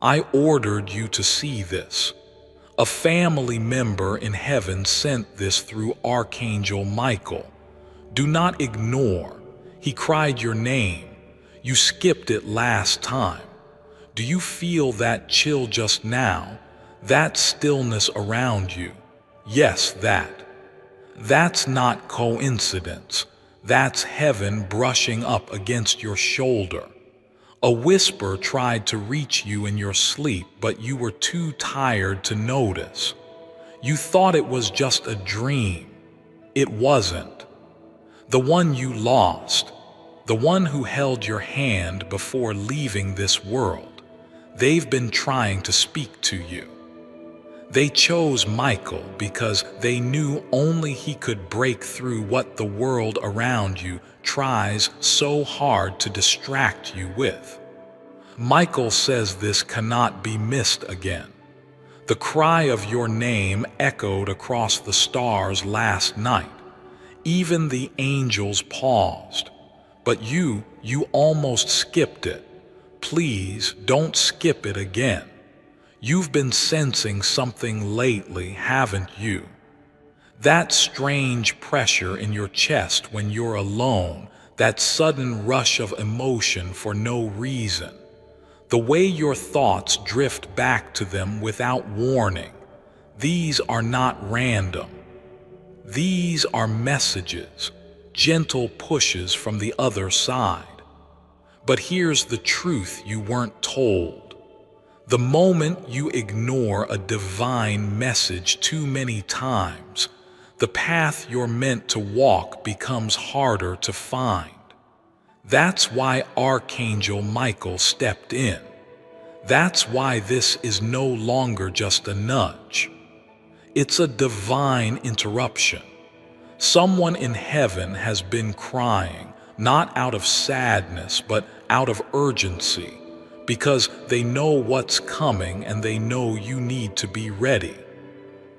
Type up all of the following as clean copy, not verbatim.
I ordered you to see this. A family member in heaven sent this through Archangel Michael. Do not ignore. He cried your name. You skipped it last time. Do you feel that chill just now? That stillness around you? Yes, that. That's not coincidence. That's heaven brushing up against your shoulder. A whisper tried to reach you in your sleep, but you were too tired to notice. You thought it was just a dream. It wasn't. The one you lost, the one who held your hand before leaving this world, they've been trying to speak to you. They chose Michael because they knew only he could break through what the world around you tries so hard to distract you with. Michael says this cannot be missed again. The cry of your name echoed across the stars last night. Even the angels paused. But you almost skipped it. Please don't skip it again. You've been sensing something lately, haven't you? That strange pressure in your chest when you're alone, that sudden rush of emotion for no reason. The way your thoughts drift back to them without warning. These are not random. These are messages, gentle pushes from the other side. But here's the truth you weren't told. The moment you ignore a divine message too many times, the path you're meant to walk becomes harder to find. That's why Archangel Michael stepped in. That's why this is no longer just a nudge. It's a divine interruption. Someone in heaven has been crying, not out of sadness, but out of urgency, because they know what's coming and they know you need to be ready.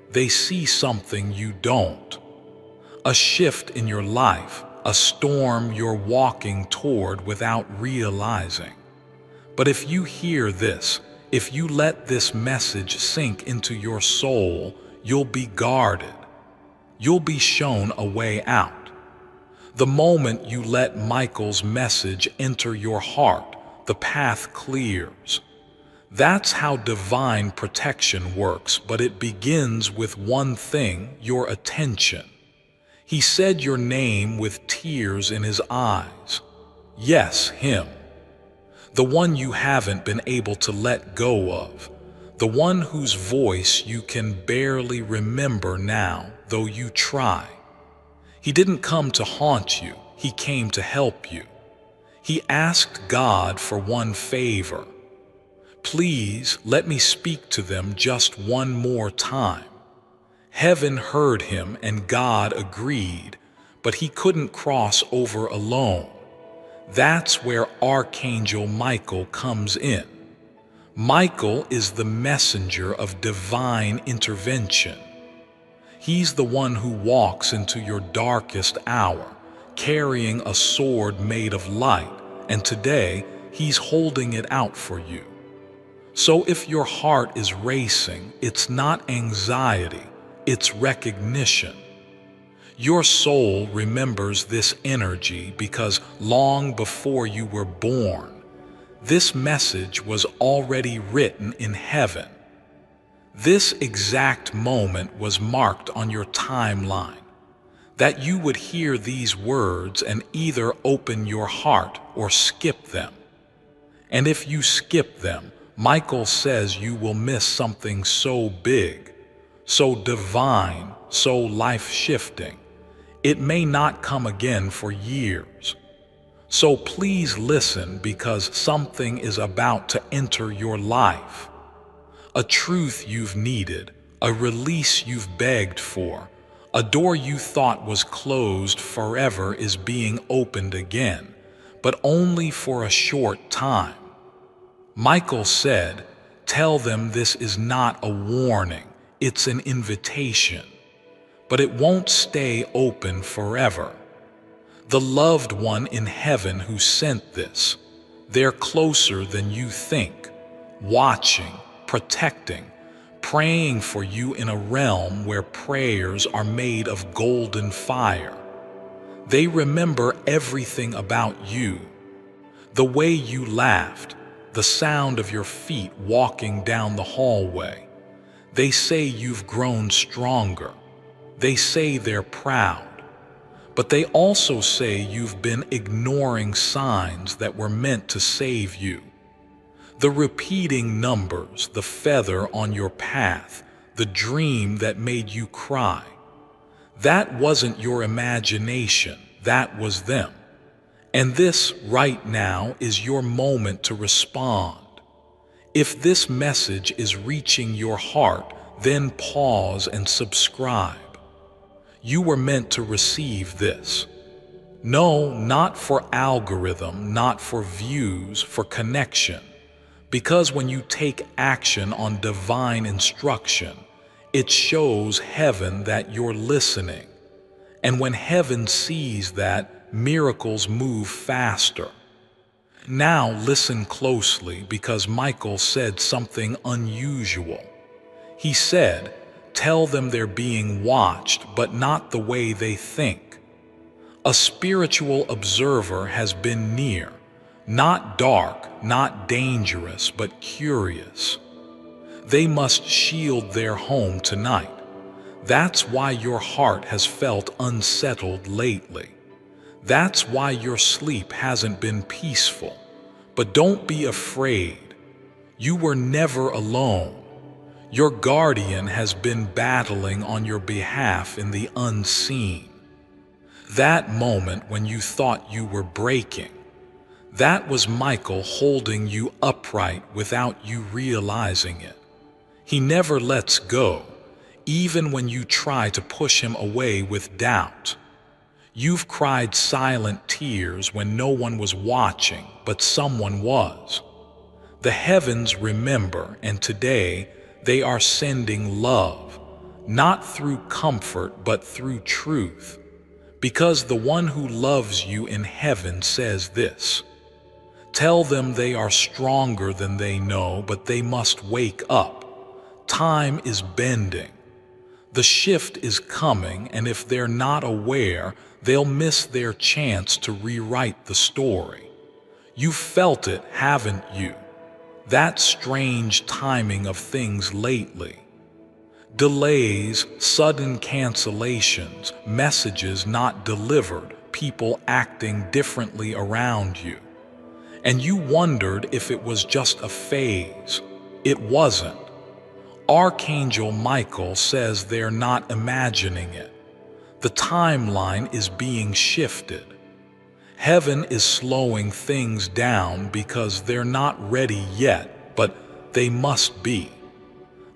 They see something you don't. A shift in your life, a storm you're walking toward without realizing. But if you hear this, if you let this message sink into your soul, you'll be guarded. You'll be shown a way out. The moment you let Michael's message enter your heart, the path clears. That's how divine protection works, but it begins with one thing: your attention. He said your name with tears in his eyes. Yes, him. The one you haven't been able to let go of. The one whose voice you can barely remember now, though you try. He didn't come to haunt you, he came to help you. He asked God for one favor. Please let me speak to them just one more time. Heaven heard him and God agreed, but he couldn't cross over alone. That's where Archangel Michael comes in. Michael is the messenger of divine intervention. He's the one who walks into your darkest hour, carrying a sword made of light, and today he's holding it out for you. So if your heart is racing, it's not anxiety, it's recognition. Your soul remembers this energy because long before you were born, this message was already written in heaven. This exact moment was marked on your timeline, that you would hear these words and either open your heart or skip them. And if you skip them, Michael says you will miss something so big, so divine, so life-shifting. It may not come again for years. So please listen, because something is about to enter your life. A truth you've needed, a release you've begged for, a door you thought was closed forever is being opened again, but only for a short time. Michael said, tell them this is not a warning, it's an invitation. But it won't stay open forever. The loved one in heaven who sent this, they're closer than you think. watching, protecting, praying for you in a realm where prayers are made of golden fire. They remember everything about you. The way you laughed, the sound of your feet walking down the hallway. They say you've grown stronger. They say they're proud. But they also say you've been ignoring signs that were meant to save you. The repeating numbers, the feather on your path, the dream that made you cry. That wasn't your imagination, that was them. And this, right now, is your moment to respond. If this message is reaching your heart, then pause and subscribe. You were meant to receive this. No, not for algorithm, not for views, for connection. Because when you take action on divine instruction, it shows heaven that you're listening. And when heaven sees that, miracles move faster. Now listen closely, because Michael said something unusual. He said, "Tell them they're being watched, but not the way they think." A spiritual observer has been near, not dark, not dangerous, but curious. They must shield their home tonight. That's why your heart has felt unsettled lately. That's why your sleep hasn't been peaceful. But don't be afraid. You were never alone. Your guardian has been battling on your behalf in the unseen. That moment when you thought you were breaking, that was Michael holding you upright without you realizing it. He never lets go, even when you try to push him away with doubt. You've cried silent tears when no one was watching, but someone was. The heavens remember, and today they are sending love, not through comfort, but through truth. Because the one who loves you in heaven says this: "Tell them they are stronger than they know, but they must wake up. Time is bending. The shift is coming, and if they're not aware, they'll miss their chance to rewrite the story." You felt it, haven't you? That strange timing of things lately. Delays, sudden cancellations, messages not delivered, people acting differently around you. And you wondered if it was just a phase. It wasn't. Archangel Michael says they're not imagining it. The timeline is being shifted. Heaven is slowing things down because they're not ready yet, but they must be.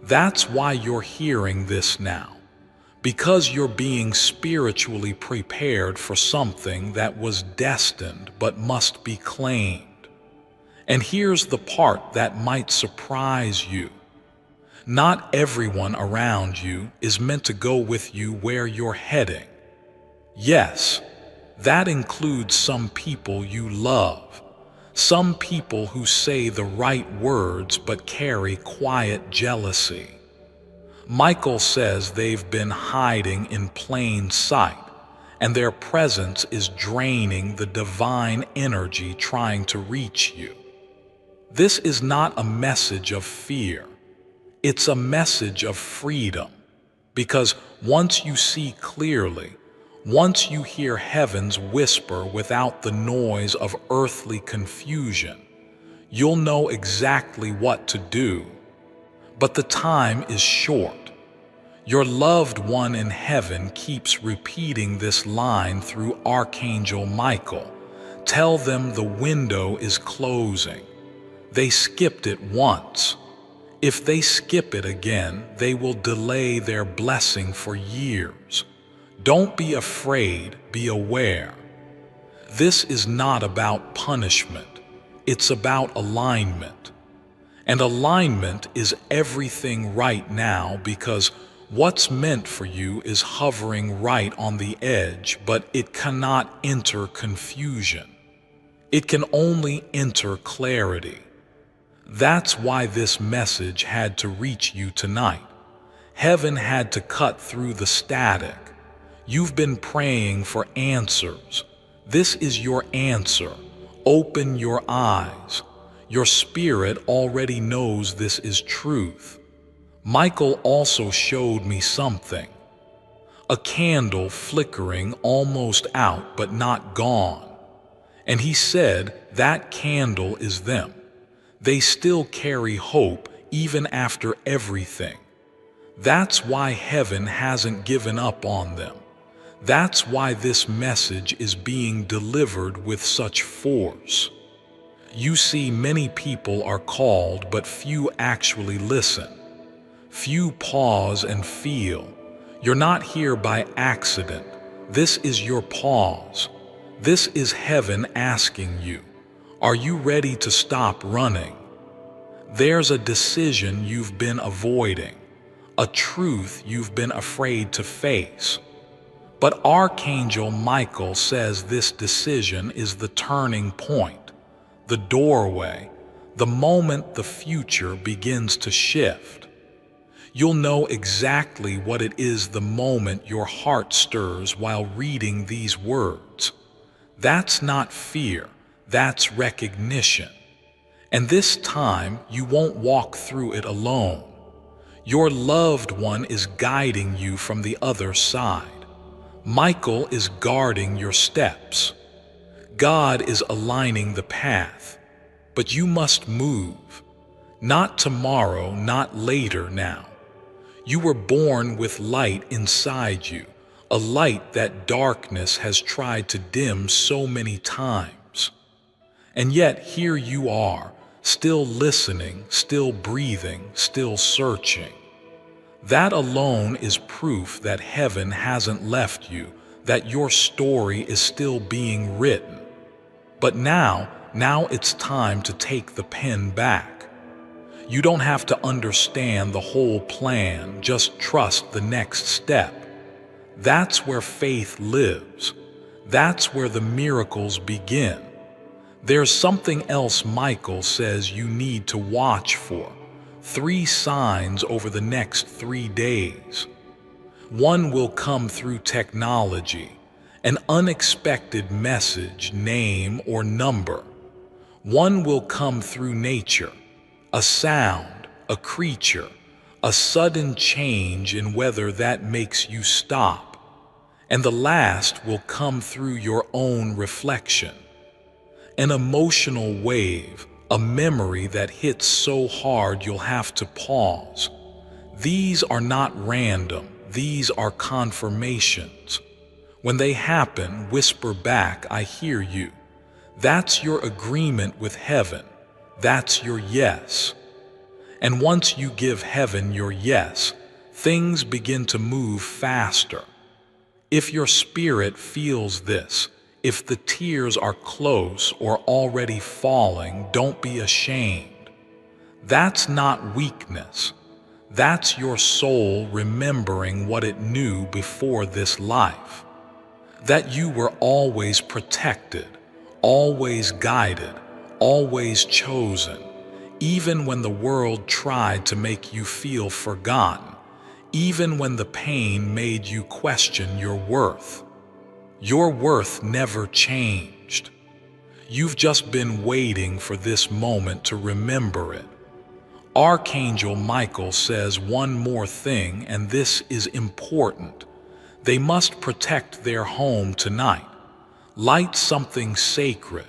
That's why you're hearing this now, because you're being spiritually prepared for something that was destined but must be claimed. And here's the part that might surprise you. Not everyone around you is meant to go with you where you're heading. Yes, that includes some people you love, some people who say the right words but carry quiet jealousy. Michael says they've been hiding in plain sight, and their presence is draining the divine energy trying to reach you. This is not a message of fear. It's a message of freedom, because once you see clearly, once you hear heaven's whisper without the noise of earthly confusion, you'll know exactly what to do. But the time is short. Your loved one in heaven keeps repeating this line through Archangel Michael. Tell them the window is closing. They skipped it once. If they skip it again, they will delay their blessing for years. Don't be afraid, be aware. This is not about punishment. It's about alignment. And alignment is everything right now, because what's meant for you is hovering right on the edge, but it cannot enter confusion. It can only enter clarity. That's why this message had to reach you tonight. Heaven had to cut through the static. You've been praying for answers. This is your answer. Open your eyes. Your spirit already knows this is truth. Michael also showed me something. A candle flickering almost out but not gone. And he said that candle is them. They still carry hope even after everything. That's why heaven hasn't given up on them. That's why this message is being delivered with such force. You see, many people are called, but few actually listen. Few pause and feel. You're not here by accident. This is your pause. This is heaven asking you, are you ready to stop running? There's a decision you've been avoiding, a truth you've been afraid to face. But Archangel Michael says this decision is the turning point, the doorway, the moment the future begins to shift. You'll know exactly what it is the moment your heart stirs while reading these words. That's not fear, that's recognition. And this time, you won't walk through it alone. Your loved one is guiding you from the other side. Michael is guarding your steps. God is aligning the path. But you must move. Not tomorrow, not later now. You were born with light inside you, a light that darkness has tried to dim so many times. And yet here you are, still listening, still breathing, still searching. That alone is proof that heaven hasn't left you, that your story is still being written. But now it's time to take the pen back. You don't have to understand the whole plan, just trust the next step. That's where faith lives. That's where the miracles begin. There's something else Michael says you need to watch for. 3 signs over the next 3 days. One will come through technology, an unexpected message, name, or number. One will come through nature, a sound, a creature, a sudden change in weather that makes you stop. And the last will come through your own reflection. An emotional wave, a memory that hits so hard you'll have to pause. These are not random, these are confirmations. When they happen, whisper back, I hear you. That's your agreement with heaven. That's your yes. And once you give heaven your yes, things begin to move faster. If your spirit feels this, if the tears are close or already falling, don't be ashamed. That's not weakness. That's your soul remembering what it knew before this life. That you were always protected, always guided, always chosen, even when the world tried to make you feel forgotten, even when the pain made you question your worth. Your worth never changed. You've just been waiting for this moment to remember it. Archangel Michael says one more thing, and this is important. They must protect their home tonight. Light something sacred.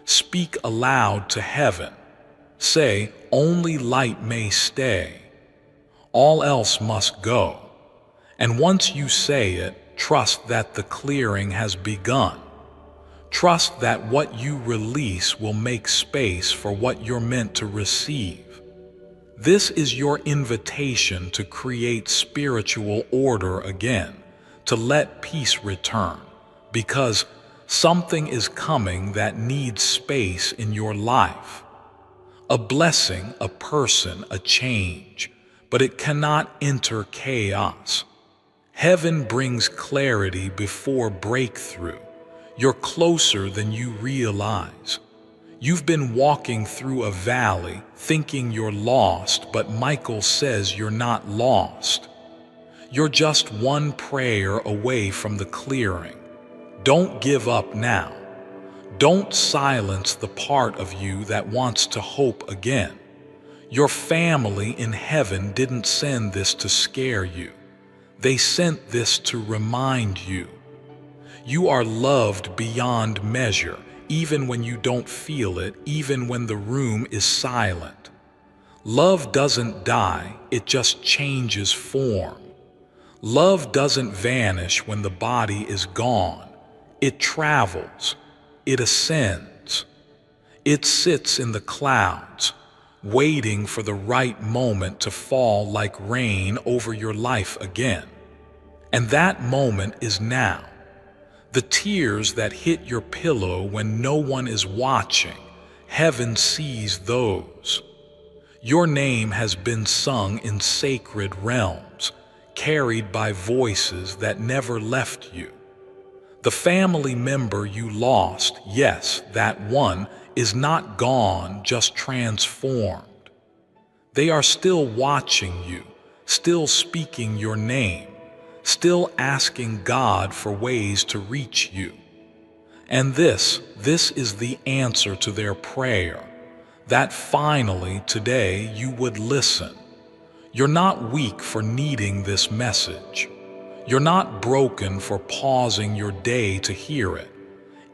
Speak aloud to heaven. Say, only light may stay. All else must go. And once you say it, trust that the clearing has begun. Trust that what you release will make space for what you're meant to receive. This is your invitation to create spiritual order again, to let peace return, because something is coming that needs space in your life. A blessing, a person, a change, but it cannot enter chaos. Heaven brings clarity before breakthrough. You're closer than you realize. You've been walking through a valley thinking you're lost, but Michael says you're not lost. You're just one prayer away from the clearing. Don't give up now. Don't silence the part of you that wants to hope again. Your family in heaven didn't send this to scare you. They sent this to remind you. You are loved beyond measure, even when you don't feel it, even when the room is silent. Love doesn't die, it just changes form. Love doesn't vanish when the body is gone. It travels, it ascends. It sits in the clouds, waiting for the right moment to fall like rain over your life again. And that moment is now. The tears that hit your pillow when no one is watching, heaven sees those. Your name has been sung in sacred realms, carried by voices that never left you. The family member you lost, yes, that one, is not gone, just transformed. They are still watching you, still speaking your name, still asking God for ways to reach you. And this is the answer to their prayer, that finally today you would listen. You're not weak for needing this message. You're not broken for pausing your day to hear it.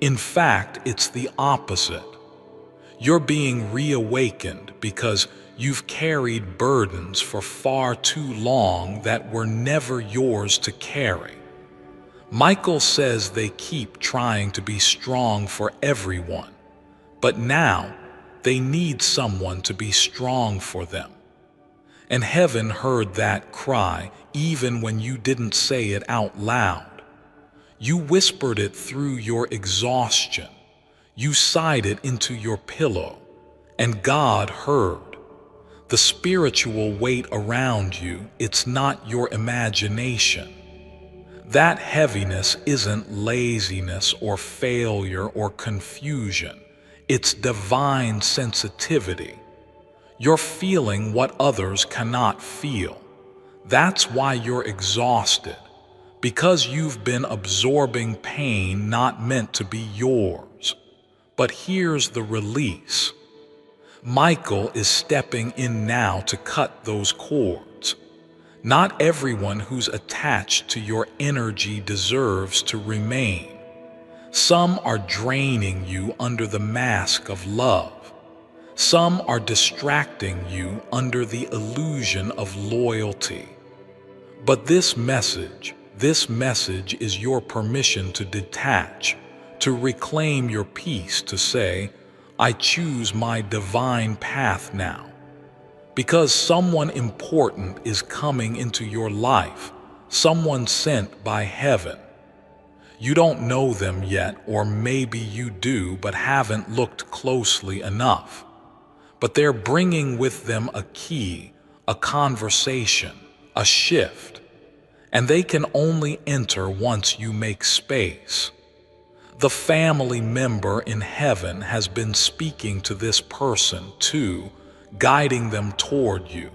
In fact, it's the opposite. You're being reawakened because you've carried burdens for far too long that were never yours to carry. Michael says they keep trying to be strong for everyone, but now they need someone to be strong for them. And heaven heard that cry even when you didn't say it out loud. You whispered it through your exhaustion. You sighed it into your pillow, and God heard. The spiritual weight around you, it's not your imagination. That heaviness isn't laziness or failure or confusion. It's divine sensitivity. You're feeling what others cannot feel. That's why you're exhausted, because you've been absorbing pain not meant to be yours. But here's the release. Michael is stepping in now to cut those cords. Not everyone who's attached to your energy deserves to remain. Some are draining you under the mask of love. Some are distracting you under the illusion of loyalty. But this message is your permission to detach, to reclaim your peace, to say, I choose my divine path now. Because someone important is coming into your life, someone sent by heaven. You don't know them yet, or maybe you do but haven't looked closely enough. But they're bringing with them a key, a conversation, a shift. And they can only enter once you make space. The family member in heaven has been speaking to this person too, guiding them toward you,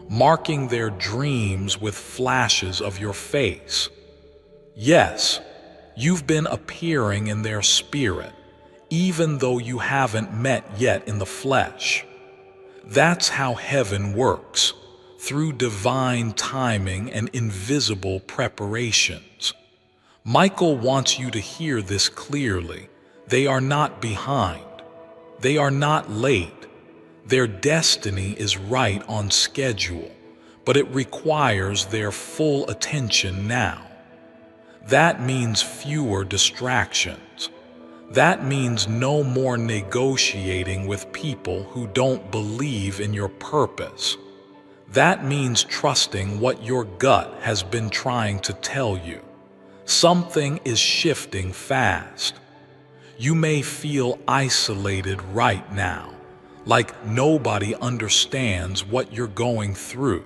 marking their dreams with flashes of your face. Yes, you've been appearing in their spirit, even though you haven't met yet in the flesh. That's how heaven works, through divine timing and invisible preparations. Michael wants you to hear this clearly. They are not behind. They are not late. Their destiny is right on schedule, but it requires their full attention now. That means fewer distractions. That means no more negotiating with people who don't believe in your purpose. That means trusting what your gut has been trying to tell you. Something is shifting fast. You may feel isolated right now, like nobody understands what you're going through.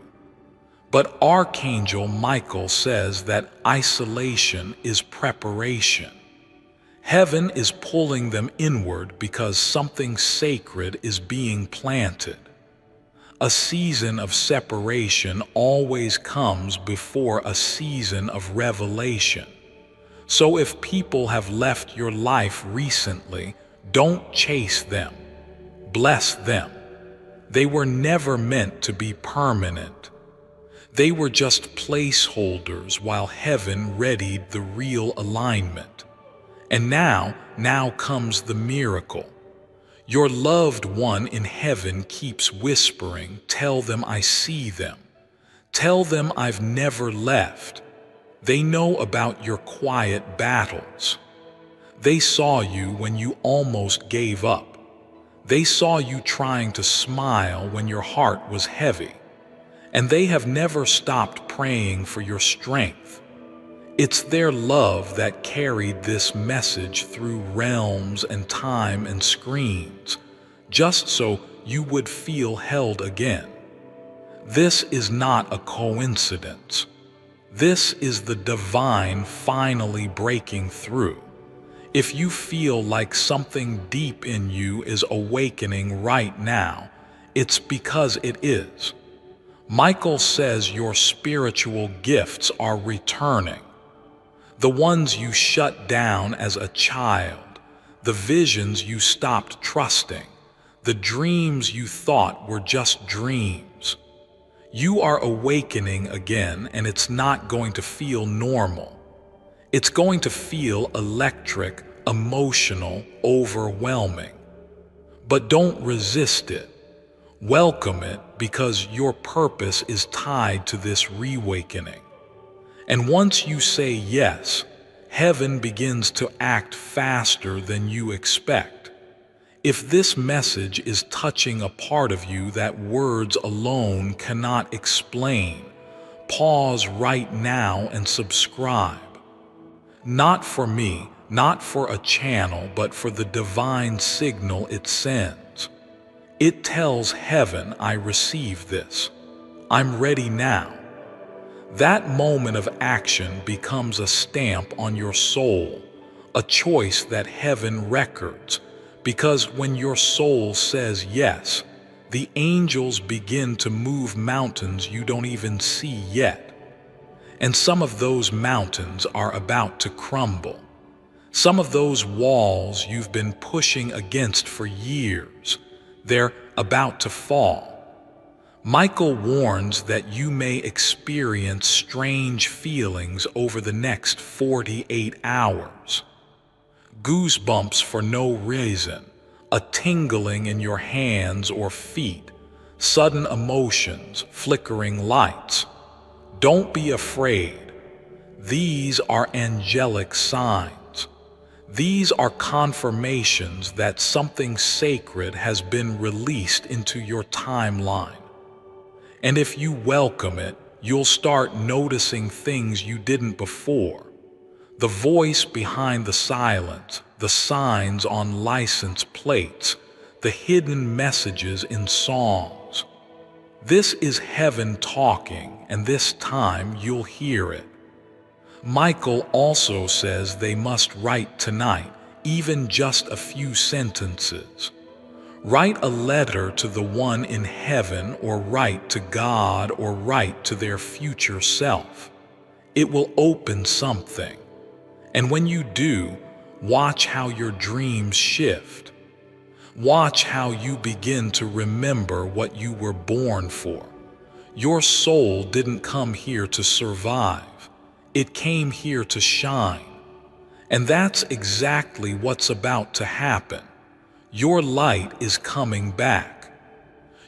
But Archangel Michael says that isolation is preparation. Heaven is pulling them inward because something sacred is being planted. A season of separation always comes before a season of revelation. So if people have left your life recently, don't chase them. Bless them. They were never meant to be permanent. They were just placeholders while heaven readied the real alignment. And now comes the miracle. Your loved one in heaven keeps whispering, "Tell them I see them. Tell them I've never left." They know about your quiet battles. They saw you when you almost gave up. They saw you trying to smile when your heart was heavy. And they have never stopped praying for your strength. It's their love that carried this message through realms and time and screens, just so you would feel held again. This is not a coincidence. This is the divine finally breaking through. If you feel like something deep in you is awakening right now, it's because it is. Michael says your spiritual gifts are returning. The ones you shut down as a child, the visions you stopped trusting, the dreams you thought were just dreams. You are awakening again, and it's not going to feel normal. It's going to feel electric, emotional, overwhelming. But don't resist it. Welcome it, because your purpose is tied to this reawakening. And once you say yes, heaven begins to act faster than you expect. If this message is touching a part of you that words alone cannot explain, pause right now and subscribe. Not for me, not for a channel, but for the divine signal it sends. It tells heaven, I receive this. I'm ready now. That moment of action becomes a stamp on your soul, a choice that heaven records, because when your soul says yes, the angels begin to move mountains you don't even see yet. And some of those mountains are about to crumble. Some of those walls you've been pushing against for years, they're about to fall. Michael warns that you may experience strange feelings over the next 48 hours. Goosebumps for no reason, a tingling in your hands or feet, sudden emotions, flickering lights. Don't be afraid. These are angelic signs. These are confirmations that something sacred has been released into your timeline. And if you welcome it, you'll start noticing things you didn't before. The voice behind the silence, the signs on license plates, the hidden messages in songs. This is heaven talking, and this time you'll hear it. Michael also says they must write tonight, even just a few sentences. Write a letter to the one in heaven, or write to God, or write to their future self. It will open something. And when you do, watch how your dreams shift. Watch how you begin to remember what you were born for. Your soul didn't come here to survive. It came here to shine. And that's exactly what's about to happen. Your light is coming back.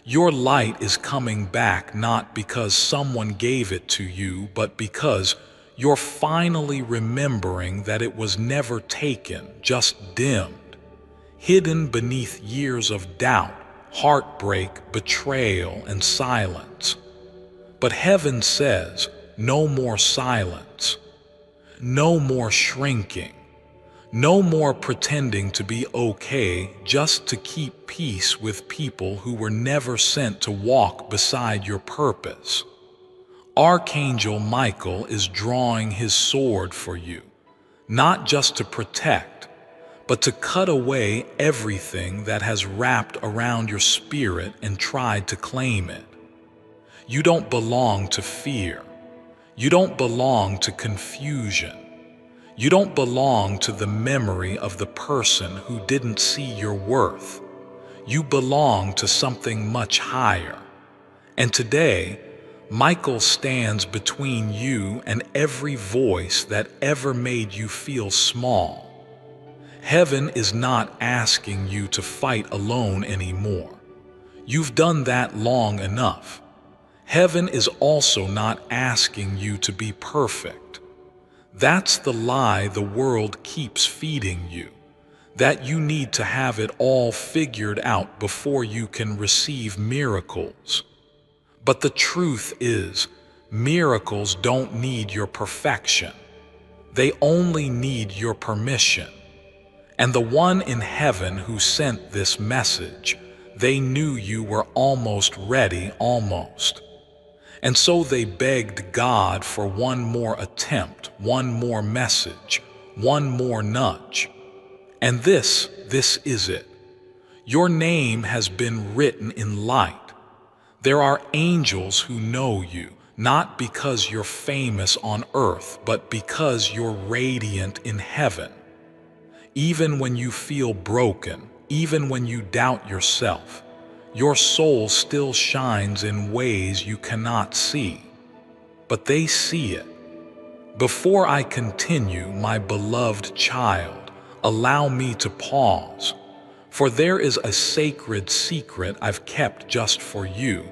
Your light is coming back not because someone gave it to you, but because you're finally remembering that it was never taken, just dimmed, hidden beneath years of doubt, heartbreak, betrayal, and silence. But heaven says, no more silence, no more shrinking. No more pretending to be okay just to keep peace with people who were never sent to walk beside your purpose. Archangel Michael is drawing his sword for you, not just to protect, but to cut away everything that has wrapped around your spirit and tried to claim it. You don't belong to fear. You don't belong to confusion. You don't belong to the memory of the person who didn't see your worth. You belong to something much higher. And today, Michael stands between you and every voice that ever made you feel small. Heaven is not asking you to fight alone anymore. You've done that long enough. Heaven is also not asking you to be perfect. That's the lie the world keeps feeding you, that you need to have it all figured out before you can receive miracles. But the truth is, miracles don't need your perfection. They only need your permission. And the one in heaven who sent this message, they knew you were almost ready, almost. And so they begged God for one more attempt, one more message, one more nudge. And this is it. Your name has been written in light. There are angels who know you, not because you're famous on earth, but because you're radiant in heaven. Even when you feel broken, even when you doubt yourself, your soul still shines in ways you cannot see. But they see it. Before I continue, my beloved child, allow me to pause, for there is a sacred secret I've kept just for you,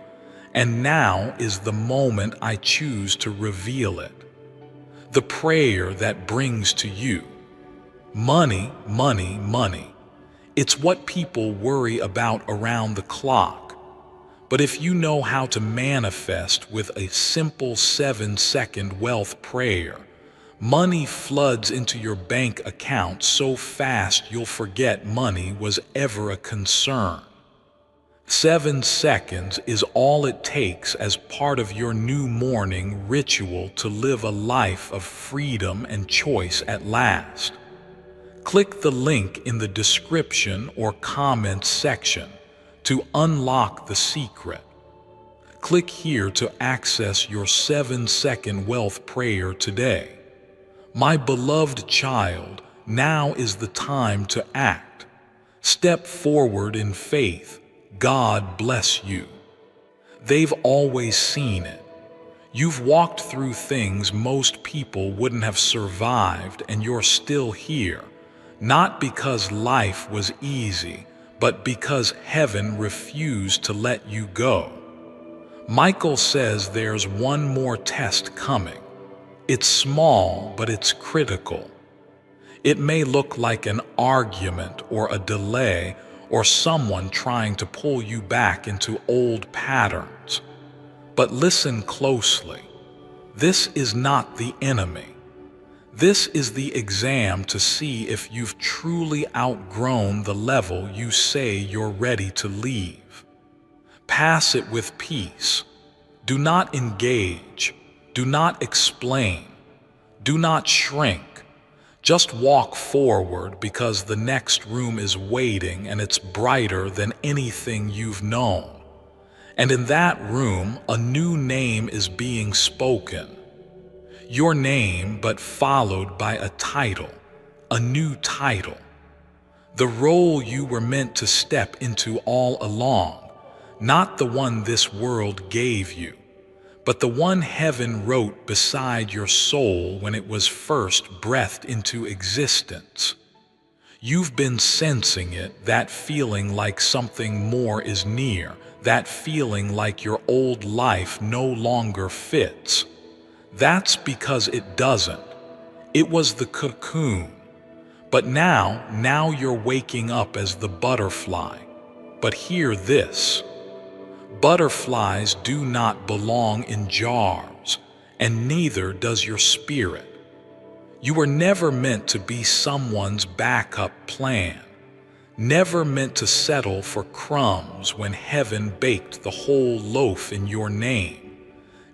and now is the moment I choose to reveal it. The prayer that brings to you. Money, money, money. It's what people worry about around the clock. But if you know how to manifest with a simple 7-second wealth prayer, money floods into your bank account so fast you'll forget money was ever a concern. 7 seconds is all it takes as part of your new morning ritual to live a life of freedom and choice at last. Click the link in the description or comments section to unlock the secret. Click here to access your 7-second wealth prayer today. My beloved child, now is the time to act. Step forward in faith. God bless you. They've always seen it. You've walked through things most people wouldn't have survived, and you're still here. Not because life was easy, but because heaven refused to let you go. Michael says there's one more test coming. It's small, but it's critical. It may look like an argument or a delay or someone trying to pull you back into old patterns. But listen closely. This is not the enemy. This is the exam to see if you've truly outgrown the level you say you're ready to leave. Pass it with peace. Do not engage. Do not explain. Do not shrink. Just walk forward because the next room is waiting and it's brighter than anything you've known. And in that room, a new name is being spoken. Your name, but followed by a title, a new title. The role you were meant to step into all along, not the one this world gave you, but the one heaven wrote beside your soul when it was first breathed into existence. You've been sensing it, that feeling like something more is near, that feeling like your old life no longer fits. That's because it doesn't. It was the cocoon. But now you're waking up as the butterfly. But hear this. Butterflies do not belong in jars, and neither does your spirit. You were never meant to be someone's backup plan. Never meant to settle for crumbs when heaven baked the whole loaf in your name.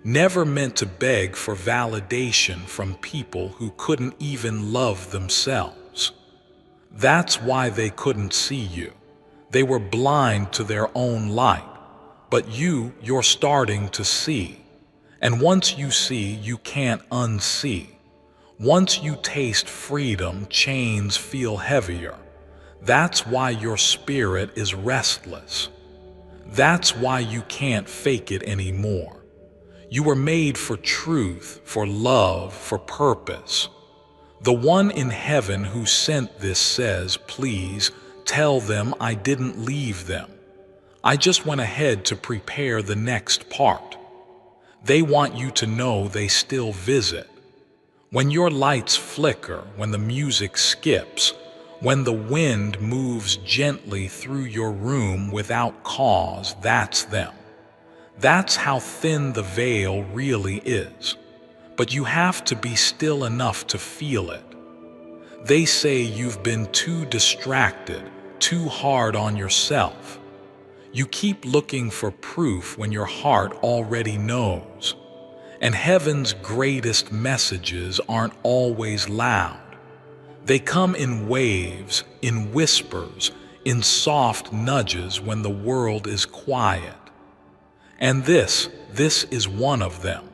Never meant to beg for validation from people who couldn't even love themselves. That's why they couldn't see you. They were blind to their own light. But you're starting to see. And once you see, you can't unsee. Once you taste freedom, chains feel heavier. That's why your spirit is restless. That's why you can't fake it anymore. You were made for truth, for love, for purpose. The one in heaven who sent this says, please tell them I didn't leave them. I just went ahead to prepare the next part. They want you to know they still visit. When your lights flicker, when the music skips, when the wind moves gently through your room without cause, that's them. That's how thin the veil really is. But you have to be still enough to feel it. They say you've been too distracted, too hard on yourself. You keep looking for proof when your heart already knows. And heaven's greatest messages aren't always loud. They come in waves, in whispers, in soft nudges when the world is quiet. And this is one of them.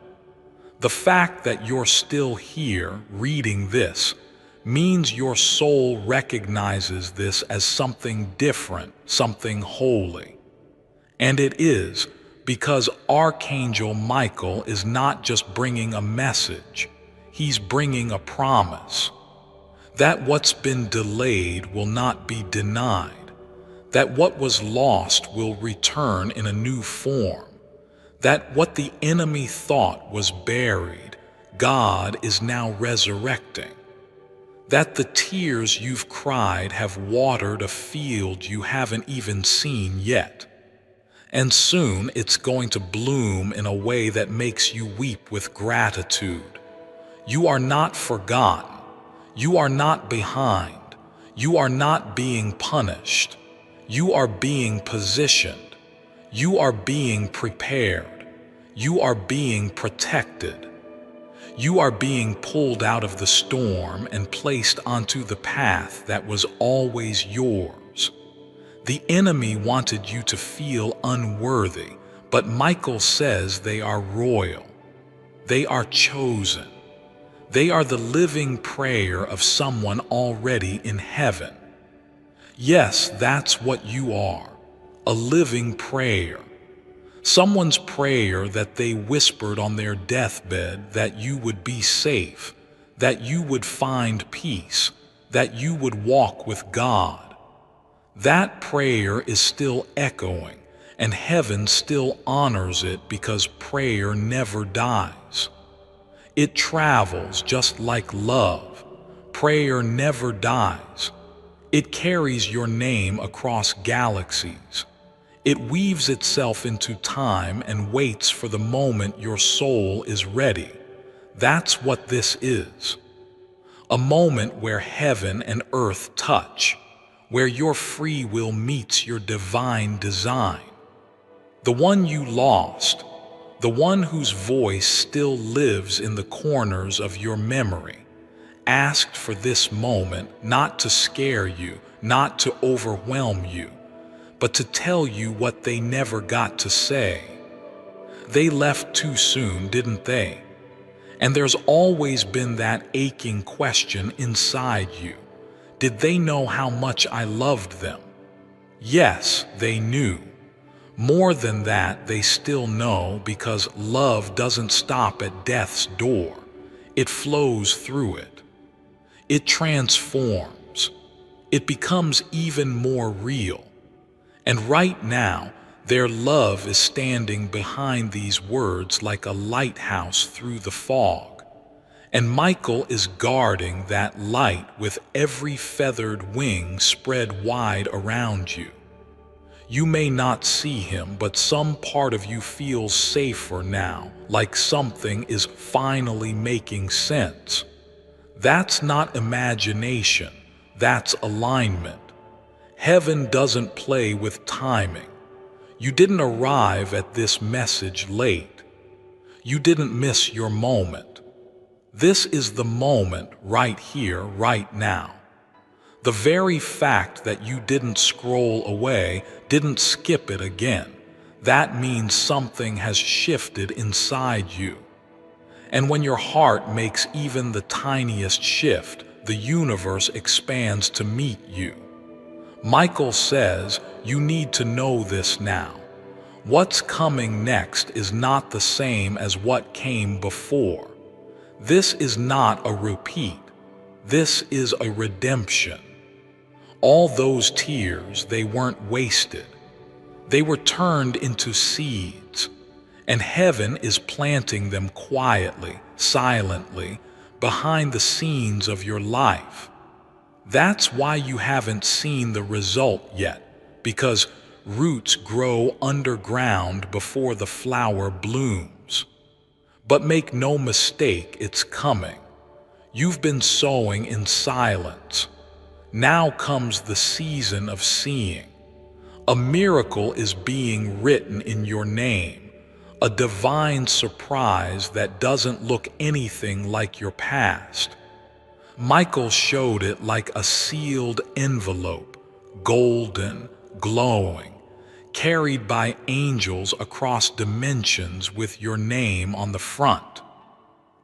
The fact that you're still here reading this means your soul recognizes this as something different, something holy. And it is, because Archangel Michael is not just bringing a message, he's bringing a promise. That what's been delayed will not be denied. That what was lost will return in a new form. That what the enemy thought was buried, God is now resurrecting. That the tears you've cried have watered a field you haven't even seen yet. And soon it's going to bloom in a way that makes you weep with gratitude. You are not forgotten. You are not behind. You are not being punished. You are being positioned. You are being prepared. You are being protected. You are being pulled out of the storm and placed onto the path that was always yours. The enemy wanted you to feel unworthy, but Michael says they are royal. They are chosen. They are the living prayer of someone already in heaven. Yes, that's what you are, a living prayer. Someone's prayer that they whispered on their deathbed that you would be safe, that you would find peace, that you would walk with God. That prayer is still echoing, and heaven still honors it because prayer never dies. It travels just like love. Prayer never dies. It carries your name across galaxies. It weaves itself into time and waits for the moment your soul is ready. That's what this is. A moment where heaven and earth touch, where your free will meets your divine design. The one you lost, the one whose voice still lives in the corners of your memory, asked for this moment not to scare you, not to overwhelm you, but to tell you what they never got to say. They left too soon, didn't they? And there's always been that aching question inside you. Did they know how much I loved them? Yes, they knew. More than that, they still know, because love doesn't stop at death's door. It flows through it. It transforms. It becomes even more real. And right now, their love is standing behind these words like a lighthouse through the fog. And Michael is guarding that light with every feathered wing spread wide around you. You may not see him, but some part of you feels safer now, like something is finally making sense. That's not imagination, that's alignment. Heaven doesn't play with timing. You didn't arrive at this message late. You didn't miss your moment. This is the moment right here, right now. The very fact that you didn't scroll away, didn't skip it again, that means something has shifted inside you. And when your heart makes even the tiniest shift, the universe expands to meet you. Michael says, you need to know this now. What's coming next is not the same as what came before. This is not a repeat. This is a redemption. All those tears, they weren't wasted. They were turned into seeds, and heaven is planting them quietly, silently, behind the scenes of your life. That's why you haven't seen the result yet, because roots grow underground before the flower blooms. But make no mistake, it's coming. You've been sowing in silence. Now comes the season of seeing. A miracle is being written in your name, a divine surprise that doesn't look anything like your past. Michael showed it like a sealed envelope, golden, glowing, carried by angels across dimensions with your name on the front.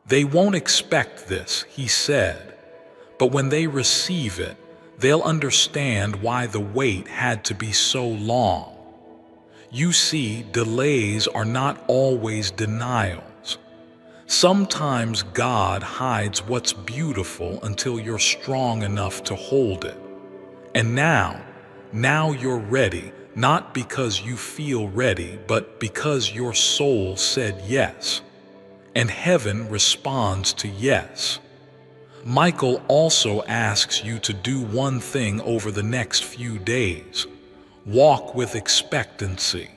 They won't expect this, he said, but when they receive it, they'll understand why the wait had to be so long. You see, delays are not always denials. Sometimes God hides what's beautiful until you're strong enough to hold it. And now you're ready, not because you feel ready, but because your soul said yes. And heaven responds to yes. Michael also asks you to do one thing over the next few days. Walk with expectancy.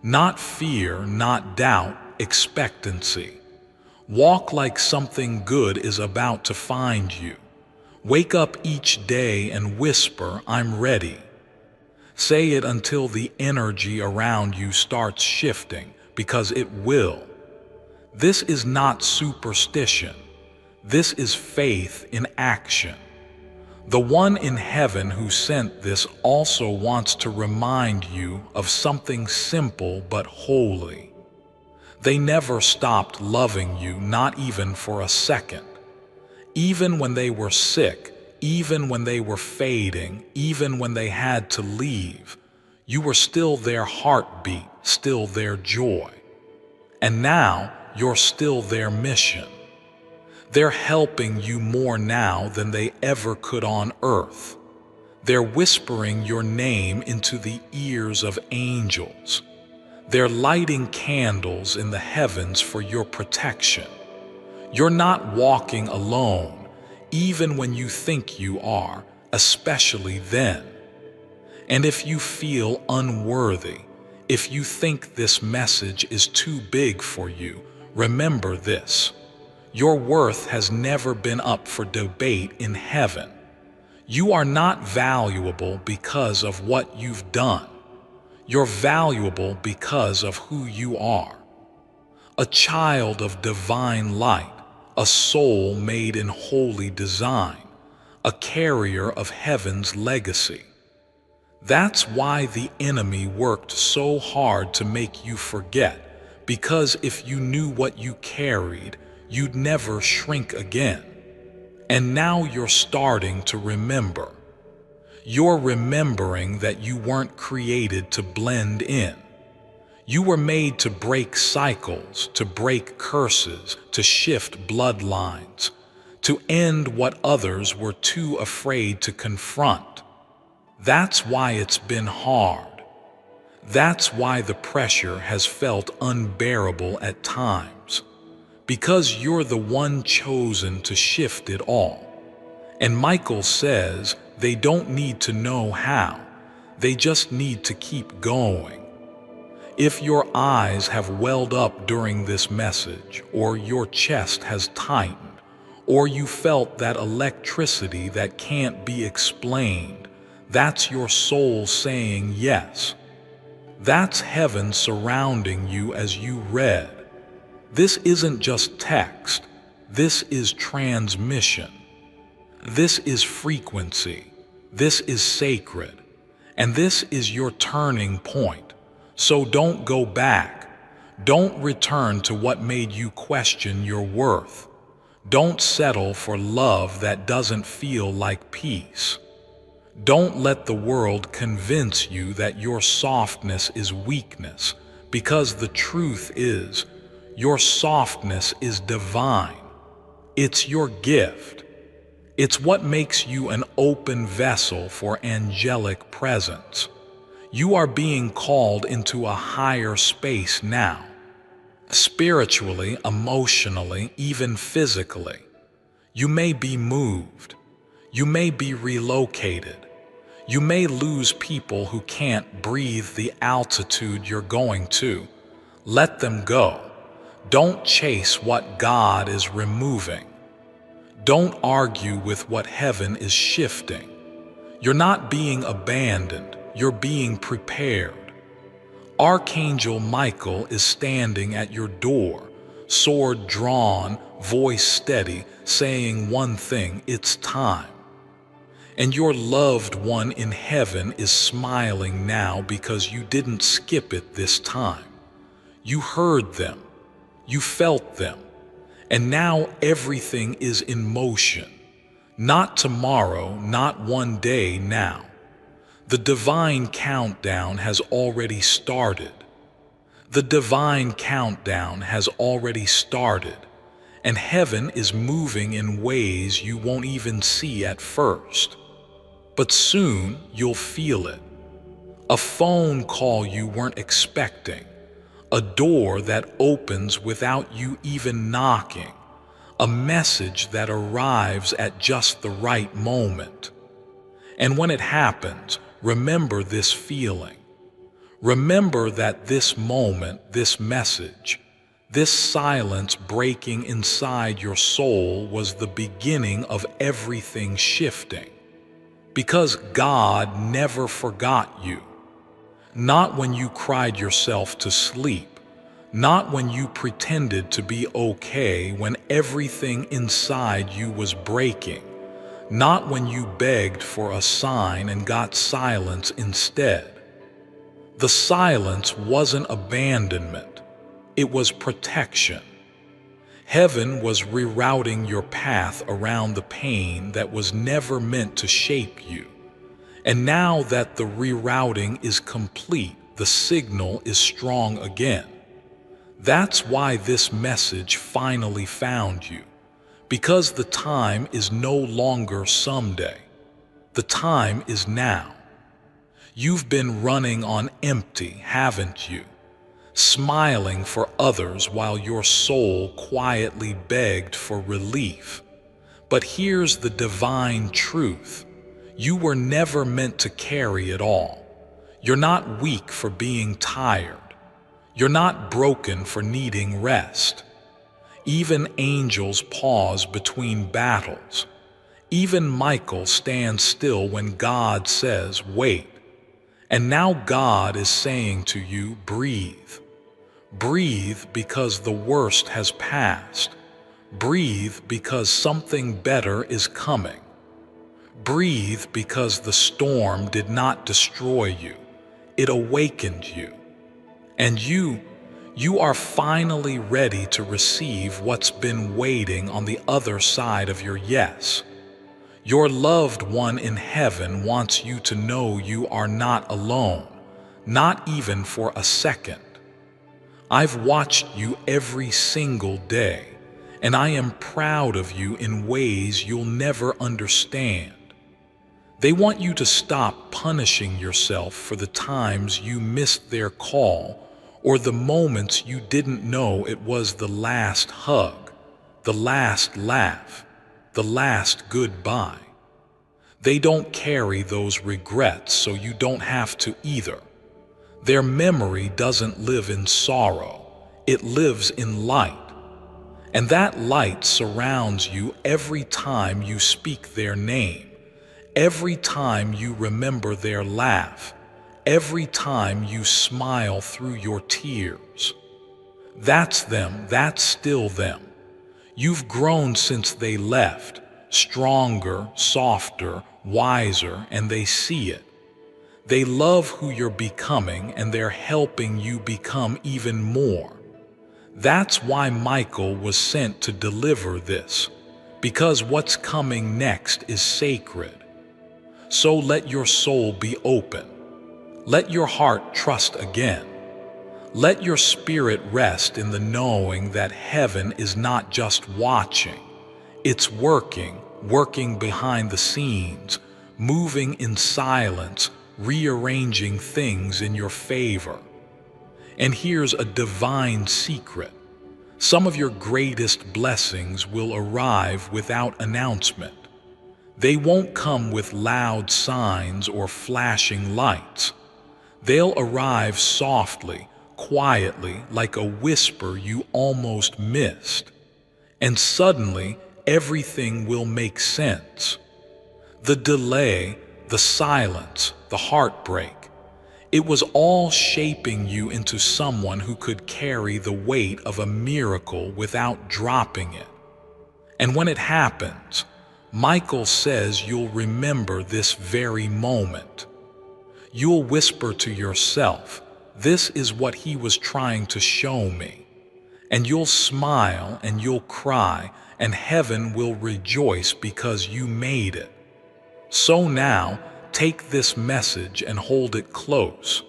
Not fear, not doubt, expectancy. Walk like something good is about to find you. Wake up each day and whisper, I'm ready. Say it until the energy around you starts shifting, because it will. This is not superstition. This is faith in action. The one in heaven who sent this also wants to remind you of something simple but holy. They never stopped loving you, not even for a second. Even when they were sick, even when they were fading, even when they had to leave, you were still their heartbeat, still their joy. And now you're still their mission. They're helping you more now than they ever could on earth. They're whispering your name into the ears of angels. They're lighting candles in the heavens for your protection. You're not walking alone, even when you think you are, especially then. And if you feel unworthy, if you think this message is too big for you, remember this. Your worth has never been up for debate in heaven. You are not valuable because of what you've done. You're valuable because of who you are. A child of divine light, a soul made in holy design, a carrier of heaven's legacy. That's why the enemy worked so hard to make you forget, because if you knew what you carried, you'd never shrink again. And now you're starting to remember. You're remembering that you weren't created to blend in. You were made to break cycles, to break curses, to shift bloodlines, to end what others were too afraid to confront. That's why it's been hard. That's why the pressure has felt unbearable at times. Because you're the one chosen to shift it all. And Michael says they don't need to know how, they just need to keep going. If your eyes have welled up during this message, or your chest has tightened, or you felt that electricity that can't be explained, that's your soul saying yes. That's heaven surrounding you as you read. This isn't just text, this is transmission. This is frequency. This is sacred, and this is your turning point. So don't go back. Don't return to what made you question your worth. Don't settle for love that doesn't feel like peace. Don't let the world convince you that your softness is weakness, because the truth is, your softness is divine. It's your gift. It's what makes you an open vessel for angelic presence. You are being called into a higher space now. Spiritually, emotionally, even physically. You may be moved. You may be relocated. You may lose people who can't breathe the altitude you're going to. Let them go. Don't chase what God is removing. Don't argue with what heaven is shifting. You're not being abandoned. You're being prepared. Archangel Michael is standing at your door, sword drawn, voice steady, saying one thing: it's time. And your loved one in heaven is smiling now because you didn't skip it this time. You heard them, you felt them, and now everything is in motion. Not tomorrow, not one day now. The divine countdown has already started. The divine countdown has already started, and heaven is moving in ways you won't even see at first. But soon you'll feel it. A phone call you weren't expecting, a door that opens without you even knocking, a message that arrives at just the right moment. And when it happens, remember this feeling. Remember that this moment, this message, this silence breaking inside your soul was the beginning of everything shifting. Because God never forgot you. Not when you cried yourself to sleep. Not when you pretended to be okay when everything inside you was breaking. Not when you begged for a sign and got silence instead. The silence wasn't abandonment. It was protection. Heaven was rerouting your path around the pain that was never meant to shape you. And now that the rerouting is complete, the signal is strong again. That's why this message finally found you. Because the time is no longer someday. The time is now. You've been running on empty, haven't you? Smiling for others while your soul quietly begged for relief. But here's the divine truth. You were never meant to carry it all. You're not weak for being tired. You're not broken for needing rest. Even angels pause between battles. Even Michael stands still when God says, wait. And now God is saying to you, breathe. Breathe because the worst has passed. Breathe because something better is coming. Breathe because the storm did not destroy you. It awakened you. And you are finally ready to receive what's been waiting on the other side of your yes. Your loved one in heaven wants you to know you are not alone, not even for a second. I've watched you every single day, and I am proud of you in ways you'll never understand. They want you to stop punishing yourself for the times you missed their call or the moments you didn't know it was the last hug, the last laugh, the last goodbye. They don't carry those regrets, so you don't have to either. Their memory doesn't live in sorrow, it lives in light. And that light surrounds you every time you speak their name, every time you remember their laugh, every time you smile through your tears. That's them, that's still them. You've grown since they left, stronger, softer, wiser, and they see it. They love who you're becoming, and they're helping you become even more. That's why Michael was sent to deliver this, because what's coming next is sacred. So let your soul be open. Let your heart trust again. Let your spirit rest in the knowing that heaven is not just watching. It's working behind the scenes, moving in silence, rearranging things in your favor. And here's a divine secret. Some of your greatest blessings will arrive without announcement. They won't come with loud signs or flashing lights. They'll arrive softly, quietly, like a whisper you almost missed. And suddenly, everything will make sense. The delay, the silence, the heartbreak. It was all shaping you into someone who could carry the weight of a miracle without dropping it. And when it happens, Michael says you'll remember this very moment. You'll whisper to yourself, "This is what he was trying to show me." And you'll smile and you'll cry, and heaven will rejoice because you made it. So now, take this message and hold it close.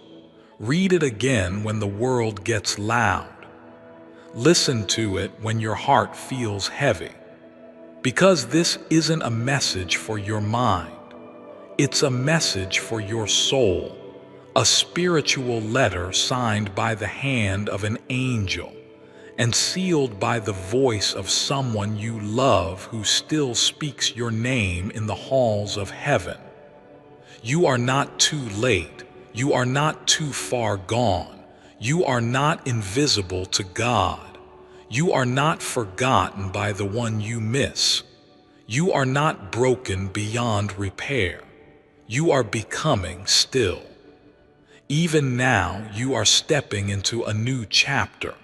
Read it again when the world gets loud. Listen to it when your heart feels heavy. Because this isn't a message for your mind. It's a message for your soul, a spiritual letter signed by the hand of an angel and sealed by the voice of someone you love who still speaks your name in the halls of heaven. You are not too late. You are not too far gone. You are not invisible to God. You are not forgotten by the one you miss. You are not broken beyond repair. You are becoming still. Even now, you are stepping into a new chapter,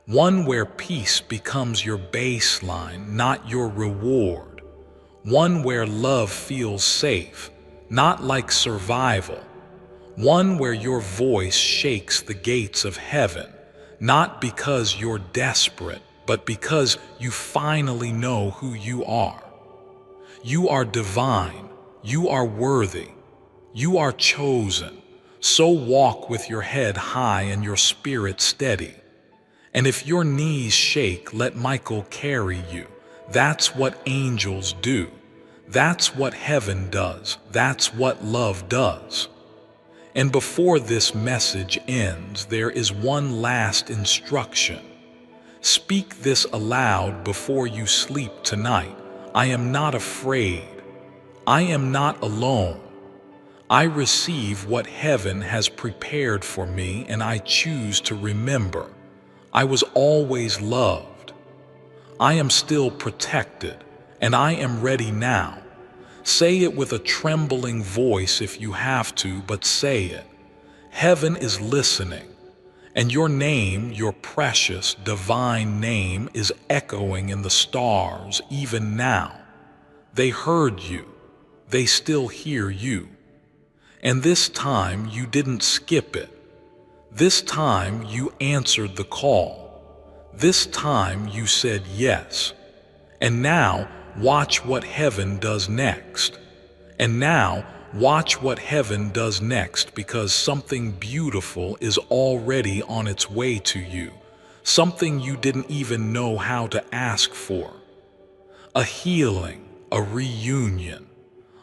one where peace becomes your baseline, not your reward, one where love feels safe, not like survival, one where your voice shakes the gates of heaven, not because you're desperate, but because you finally know who you are. You are divine, you are worthy, you are chosen, so walk with your head high and your spirit steady. And if your knees shake, let Michael carry you. That's what angels do. That's what heaven does. That's what love does. And before this message ends, there is one last instruction. Speak this aloud before you sleep tonight. I am not afraid. I am not alone. I receive what heaven has prepared for me, and I choose to remember. I was always loved. I am still protected, and I am ready now. Say it with a trembling voice if you have to, but say it. Heaven is listening, and your name, your precious, divine name, is echoing in the stars even now. They heard you. They still hear you. And this time you didn't skip it. This time you answered the call. This time you said yes. And now watch what heaven does next. And now watch what heaven does next, because something beautiful is already on its way to you. Something you didn't even know how to ask for. A healing, a reunion,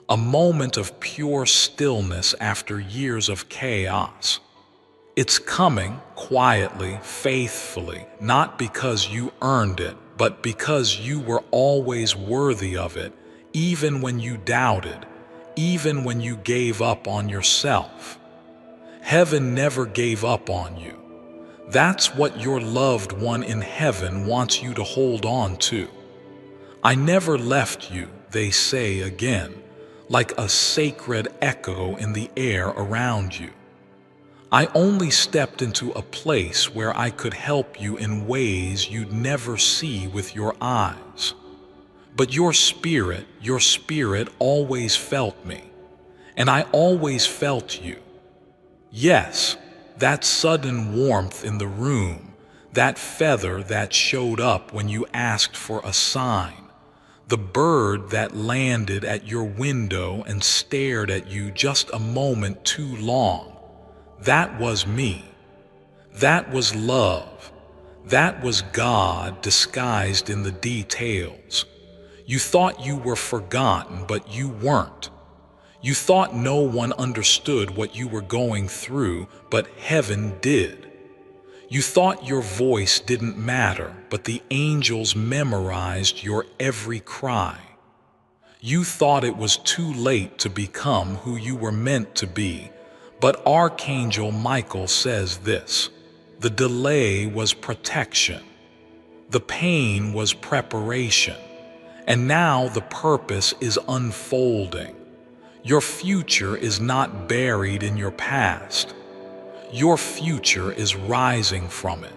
a moment of pure stillness after years of chaos. It's coming quietly, faithfully, not because you earned it, but because you were always worthy of it, even when you doubted, even when you gave up on yourself. Heaven never gave up on you. That's what your loved one in heaven wants you to hold on to. I never left you, they say again, like a sacred echo in the air around you. I only stepped into a place where I could help you in ways you'd never see with your eyes. But your spirit always felt me, and I always felt you. Yes, that sudden warmth in the room, that feather that showed up when you asked for a sign, the bird that landed at your window and stared at you just a moment too long, that was me. That was love. That was God disguised in the details. You thought you were forgotten, but you weren't. You thought no one understood what you were going through, but heaven did. You thought your voice didn't matter, but the angels memorized your every cry. You thought it was too late to become who you were meant to be, but Archangel Michael says this: the delay was protection, the pain was preparation, and now the purpose is unfolding. Your future is not buried in your past. Your future is rising from it.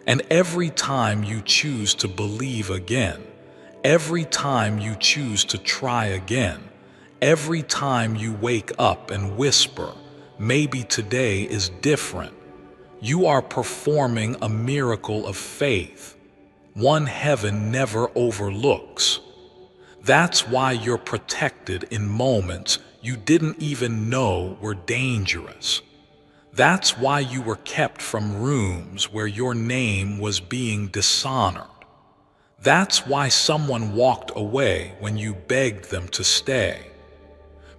And every time you choose to believe again, every time you choose to try again, every time you wake up and whisper, maybe today is different, you are performing a miracle of faith, one heaven never overlooks. That's why you're protected in moments you didn't even know were dangerous. That's why you were kept from rooms where your name was being dishonored. That's why someone walked away when you begged them to stay.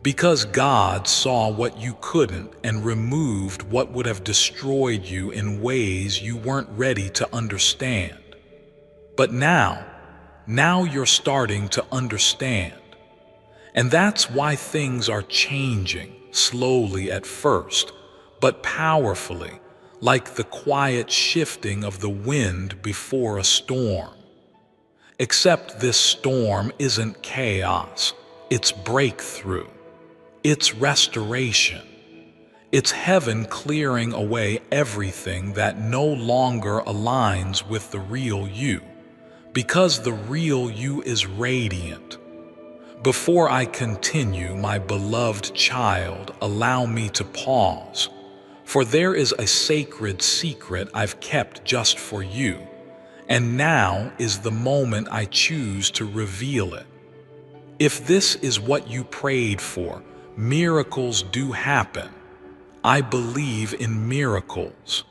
Because God saw what you couldn't and removed what would have destroyed you in ways you weren't ready to understand. But now you're starting to understand. And that's why things are changing, slowly at first, but powerfully, like the quiet shifting of the wind before a storm. Except this storm isn't chaos, it's breakthrough, it's restoration. It's heaven clearing away everything that no longer aligns with the real you, because the real you is radiant. Before I continue, my beloved child, allow me to pause, for there is a sacred secret I've kept just for you, and now is the moment I choose to reveal it. If this is what you prayed for, miracles do happen. I believe in miracles.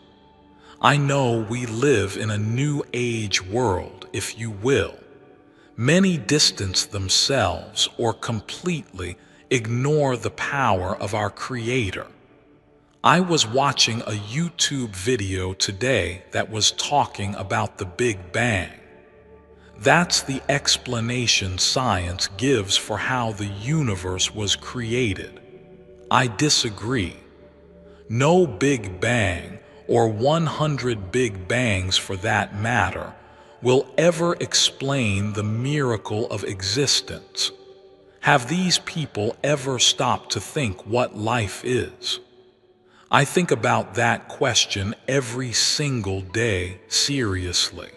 I know we live in a new age world, if you will. Many distance themselves or completely ignore the power of our Creator. I was watching a YouTube video today that was talking about the Big Bang. That's the explanation science gives for how the universe was created. I disagree. No Big Bang, or 100 Big Bangs for that matter, will ever explain the miracle of existence. Have these people ever stopped to think what life is? I think about that question every single day, seriously.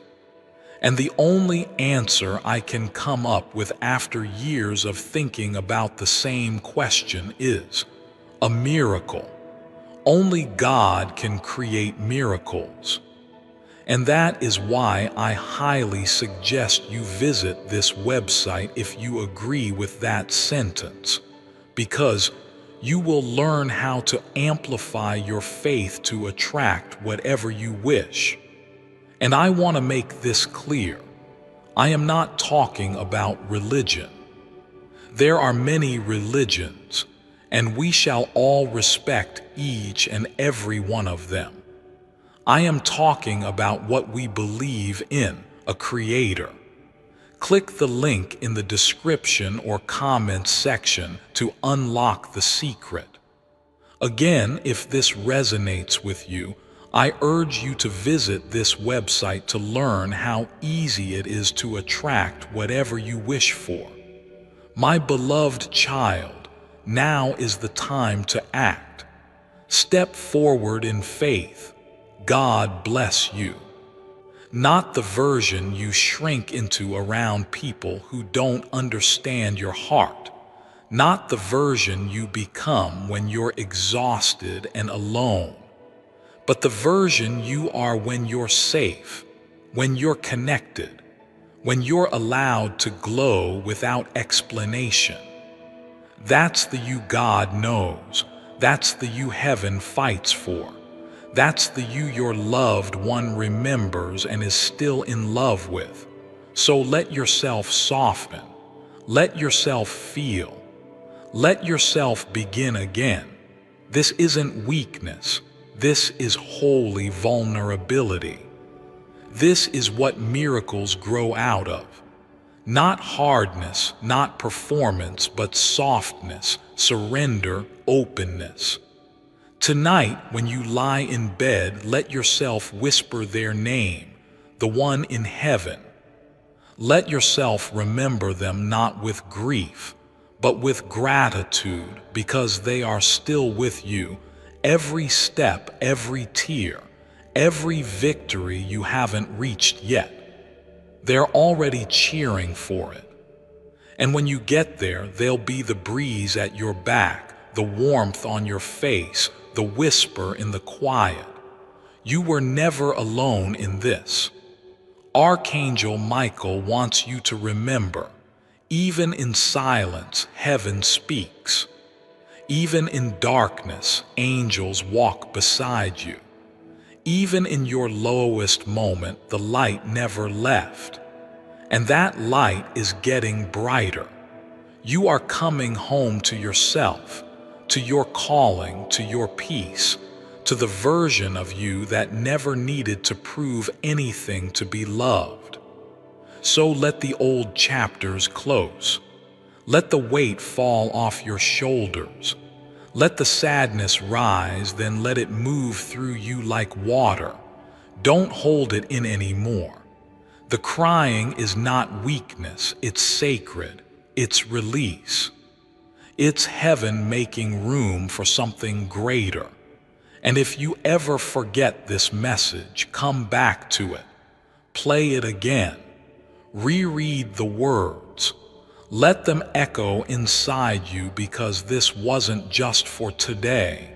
And the only answer I can come up with after years of thinking about the same question is a miracle. Only God can create miracles. And that is why I highly suggest you visit this website if you agree with that sentence, because you will learn how to amplify your faith to attract whatever you wish. And I want to make this clear. I am not talking about religion. There are many religions, and we shall all respect each and every one of them. I am talking about what we believe in, a Creator. Click the link in the description or comments section to unlock the secret. Again, if this resonates with you, I urge you to visit this website to learn how easy it is to attract whatever you wish for. My beloved child, now is the time to act. Step forward in faith. God bless you. not the version you shrink into around people who don't understand your heart, not the version you become when you're exhausted and alone, but the version you are when you're safe, when you're connected, when you're allowed to glow without explanation. That's the you God knows. That's the you heaven fights for. That's the you your loved one remembers and is still in love with. So let yourself soften. Let yourself feel. Let yourself begin again. This isn't weakness. This is holy vulnerability. This is what miracles grow out of. Not hardness, not performance, but softness, surrender, openness. Tonight, when you lie in bed, let yourself whisper their name, the one in heaven. Let yourself remember them not with grief, but with gratitude, because they are still with you, every step, every tear, every victory you haven't reached yet. They're already cheering for it. And when you get there, they'll be the breeze at your back, the warmth on your face, the whisper in the quiet. You were never alone in this. Archangel Michael wants you to remember, even in silence, heaven speaks. Even in darkness, angels walk beside you. Even in your lowest moment, the light never left. And that light is getting brighter. You are coming home to yourself, to your calling, to your peace, to the version of you that never needed to prove anything to be loved. So let the old chapters close. Let the weight fall off your shoulders. Let the sadness rise, then let it move through you like water. Don't hold it in anymore. The crying is not weakness, it's sacred, it's release. It's heaven making room for something greater. And if you ever forget this message, come back to it. Play it again. Reread the words. Let them echo inside you, because this wasn't just for today.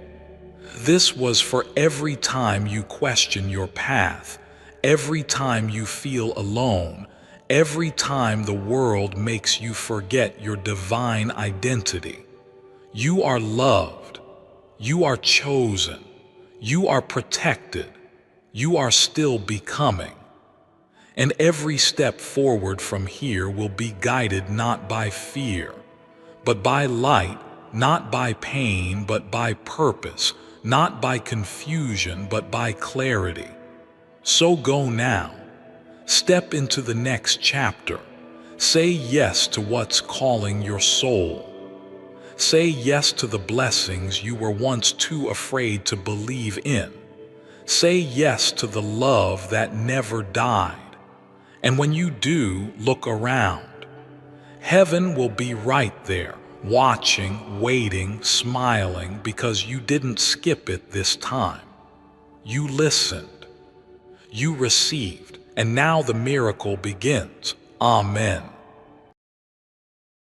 This was for every time you question your path, every time you feel alone, every time the world makes you forget your divine identity. You are loved. You are chosen. You are protected. You are still becoming. And every step forward from here will be guided not by fear, but by light, not by pain, but by purpose, not by confusion, but by clarity. So go now. Step into the next chapter. Say yes to what's calling your soul. Say yes to the blessings you were once too afraid to believe in. Say yes to the love that never died. And when you do, look around. Heaven will be right there, watching, waiting, smiling, because you didn't skip it this time. You listened. You received. And now the miracle begins. Amen.